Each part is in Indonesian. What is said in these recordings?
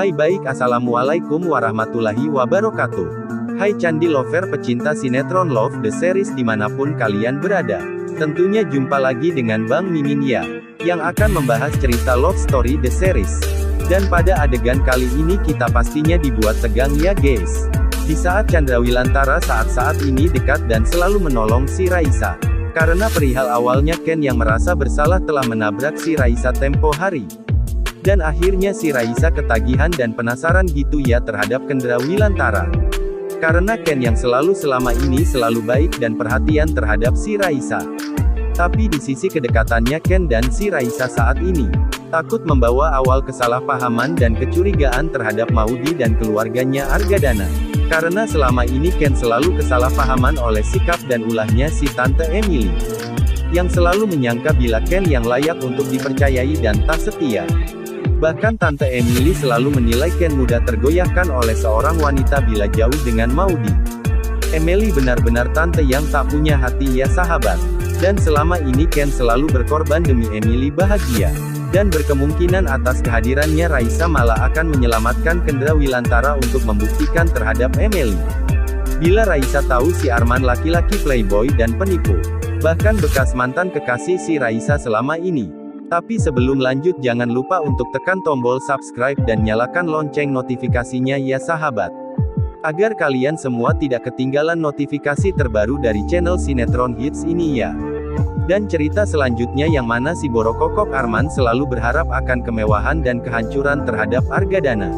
Hai baik, assalamualaikum warahmatullahi wabarakatuh. Hai Candi Lover pecinta sinetron Love the Series dimanapun kalian berada. Tentunya jumpa lagi dengan Bang Mimin ya, yang akan membahas cerita love story the series. Dan pada adegan kali ini kita pastinya dibuat tegang ya guys. Di saat Chandrawilantara saat-saat ini dekat dan selalu menolong si Raisa. Karena perihal awalnya Ken yang merasa bersalah telah menabrak si Raisa tempo hari. Dan akhirnya si Raisa ketagihan dan penasaran gitu ya terhadap Chandrawilantara. Karena Ken yang selama ini selalu baik dan perhatian terhadap si Raisa. Tapi di sisi kedekatannya Ken dan si Raisa saat ini, takut membawa awal kesalahpahaman dan kecurigaan terhadap Maudy dan keluarganya Argadana. Karena selama ini Ken selalu kesalahpahaman oleh sikap dan ulahnya si Tante Emily. Yang selalu menyangka bila Ken yang layak untuk dipercayai dan tak setia. Bahkan Tante Emily selalu menilai Ken mudah tergoyahkan oleh seorang wanita bila jauh dengan Maudy. Emily benar-benar tante yang tak punya hati ya sahabat. Dan selama ini Ken selalu berkorban demi Emily bahagia. Dan berkemungkinan atas kehadirannya Raisa malah akan menyelamatkan Chandrawilantara untuk membuktikan terhadap Emily. Bila Raisa tahu si Arman laki-laki playboy dan penipu. Bahkan bekas mantan kekasih si Raisa selama ini. Tapi sebelum lanjut jangan lupa untuk tekan tombol subscribe dan nyalakan lonceng notifikasinya ya sahabat. Agar kalian semua tidak ketinggalan notifikasi terbaru dari channel Sinetron Hits ini ya. Dan cerita selanjutnya yang mana si Borokokok Arman selalu berharap akan kemewahan dan kehancuran terhadap Argadana.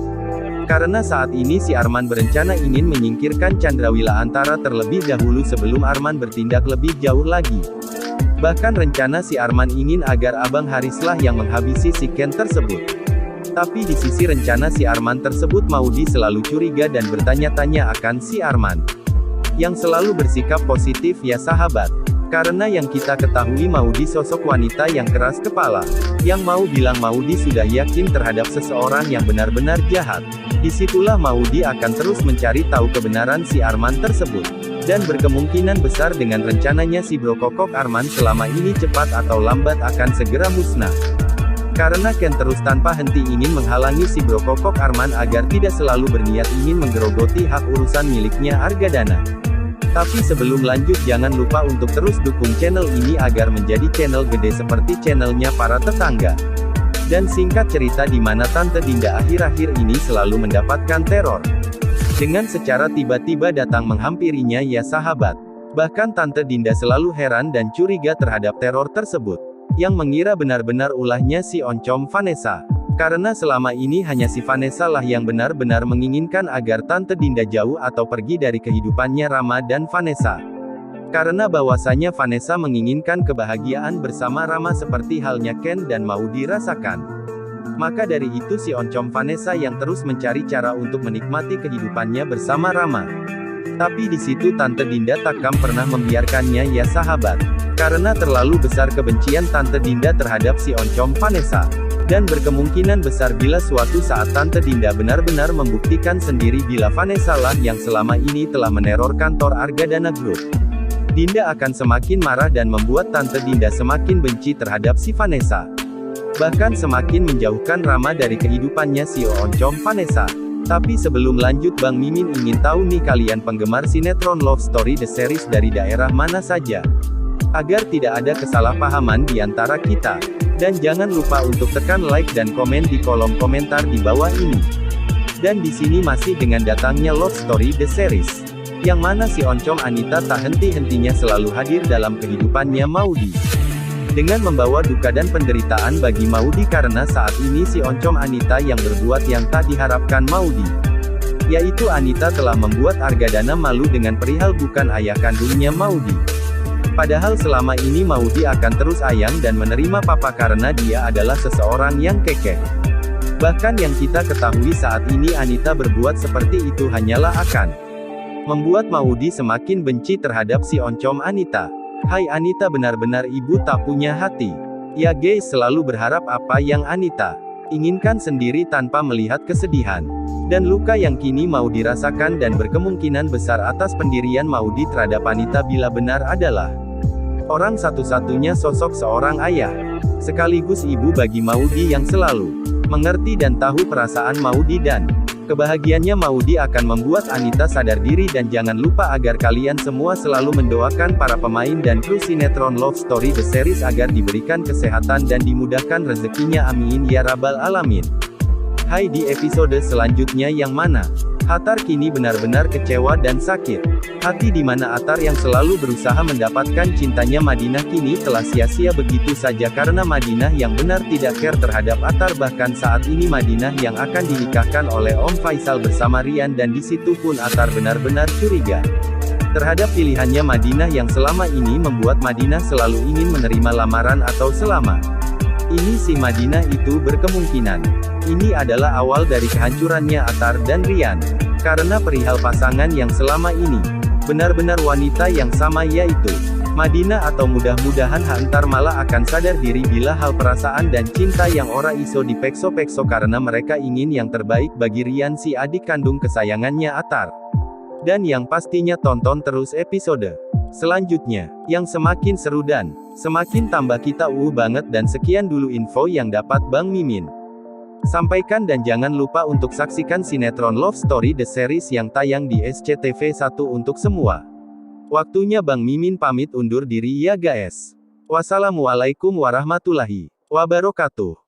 Karena saat ini si Arman berencana ingin menyingkirkan Chandrawilantara terlebih dahulu sebelum Arman bertindak lebih jauh lagi. Bahkan rencana si Arman ingin agar Abang Harislah yang menghabisi si Ken tersebut. Tapi di sisi rencana si Arman tersebut Maudy selalu curiga dan bertanya-tanya akan si Arman. Yang selalu bersikap positif ya sahabat. Karena yang kita ketahui Maudy sosok wanita yang keras kepala. Yang mau bilang Maudy sudah yakin terhadap seseorang yang benar-benar jahat. Disitulah Maudy akan terus mencari tahu kebenaran si Arman tersebut. Dan berkemungkinan besar dengan rencananya si Borokokok Arman selama ini cepat atau lambat akan segera musnah. Karena Ken terus tanpa henti ingin menghalangi si Borokokok Arman agar tidak selalu berniat ingin menggerogoti hak urusan miliknya Argadana. Tapi sebelum lanjut jangan lupa untuk terus dukung channel ini agar menjadi channel gede seperti channelnya para tetangga. Dan singkat cerita di mana Tante Dinda akhir-akhir ini selalu mendapatkan teror. Dengan secara tiba-tiba datang menghampirinya ya sahabat. Bahkan Tante Dinda selalu heran dan curiga terhadap teror tersebut. Yang mengira benar-benar ulahnya si oncom Vanessa. Karena selama ini hanya si Vanessa lah yang benar-benar menginginkan agar Tante Dinda jauh atau pergi dari kehidupannya Rama dan Vanessa. Karena bahwasanya Vanessa menginginkan kebahagiaan bersama Rama seperti halnya Ken dan Maudy rasakan. Maka dari itu si oncom Vanessa yang terus mencari cara untuk menikmati kehidupannya bersama Rama. Tapi di situ Tante Dinda takkan pernah membiarkannya ya sahabat. Karena terlalu besar kebencian Tante Dinda terhadap si oncom Vanessa. Dan berkemungkinan besar bila suatu saat Tante Dinda benar-benar membuktikan sendiri bila Vanessa lah yang selama ini telah meneror kantor Argadana Group. Dinda akan semakin marah dan membuat Tante Dinda semakin benci terhadap si Vanessa. Bahkan semakin menjauhkan Rama dari kehidupannya si oncom Vanessa. Tapi sebelum lanjut Bang Mimin ingin tahu nih kalian penggemar sinetron Love Story The Series dari daerah mana saja. Agar tidak ada kesalahpahaman di antara kita. Dan jangan lupa untuk tekan like dan komen di kolom komentar di bawah ini. Dan di sini masih dengan datangnya Love Story The Series. Yang mana si oncom Anita tak henti-hentinya selalu hadir dalam kehidupannya Maudy. Dengan membawa duka dan penderitaan bagi Maudy karena saat ini si oncom Anita yang berbuat yang tak diharapkan Maudy. Yaitu Anita telah membuat Argadana malu dengan perihal bukan ayah kandungnya Maudy. Padahal selama ini Maudy akan terus sayang dan menerima papa karena dia adalah seseorang yang kekeh. Bahkan yang kita ketahui saat ini Anita berbuat seperti itu hanyalah akan membuat Maudy semakin benci terhadap si oncom Anita. Hai Anita benar-benar ibu tak punya hati. Ya guys selalu berharap apa yang Anita inginkan sendiri tanpa melihat kesedihan dan luka yang kini mau dirasakan dan berkemungkinan besar atas pendirian Maudy terhadap Anita bila benar adalah orang satu-satunya sosok seorang ayah sekaligus ibu bagi Maudy yang selalu mengerti dan tahu perasaan Maudy dan kebahagiaannya Maudy akan membuat Anita sadar diri dan jangan lupa agar kalian semua selalu mendoakan para pemain dan kru sinetron Love Story The Series agar diberikan kesehatan dan dimudahkan rezekinya amin ya rabbal alamin. Hai, di episode selanjutnya yang mana Attar kini benar-benar kecewa dan sakit hati di mana Attar yang selalu berusaha mendapatkan cintanya Madinah kini telah sia-sia begitu saja karena Madinah yang benar tidak care terhadap Attar, bahkan saat ini Madinah yang akan dinikahkan oleh Om Faisal bersama Rian dan disitu pun Attar benar-benar curiga terhadap pilihannya Madinah yang selama ini membuat Madinah selalu ingin menerima lamaran atau selama ini si Madinah itu berkemungkinan ini adalah awal dari kehancurannya Attar dan Rian. Karena perihal pasangan yang selama ini benar-benar wanita yang sama yaitu Madinah atau mudah-mudahan Attar malah akan sadar diri bila hal perasaan dan cinta yang ora iso dipekso-pekso karena mereka ingin yang terbaik bagi Rian si adik kandung kesayangannya Attar. Dan yang pastinya tonton terus episode selanjutnya, yang semakin seru dan semakin tambah kita banget. Dan sekian dulu info yang dapat Bang Mimin sampaikan dan jangan lupa untuk saksikan sinetron Love Story The Series yang tayang di SCTV1 untuk semua. Waktunya Bang Mimin pamit undur diri ya guys. Wassalamualaikum warahmatullahi wabarakatuh.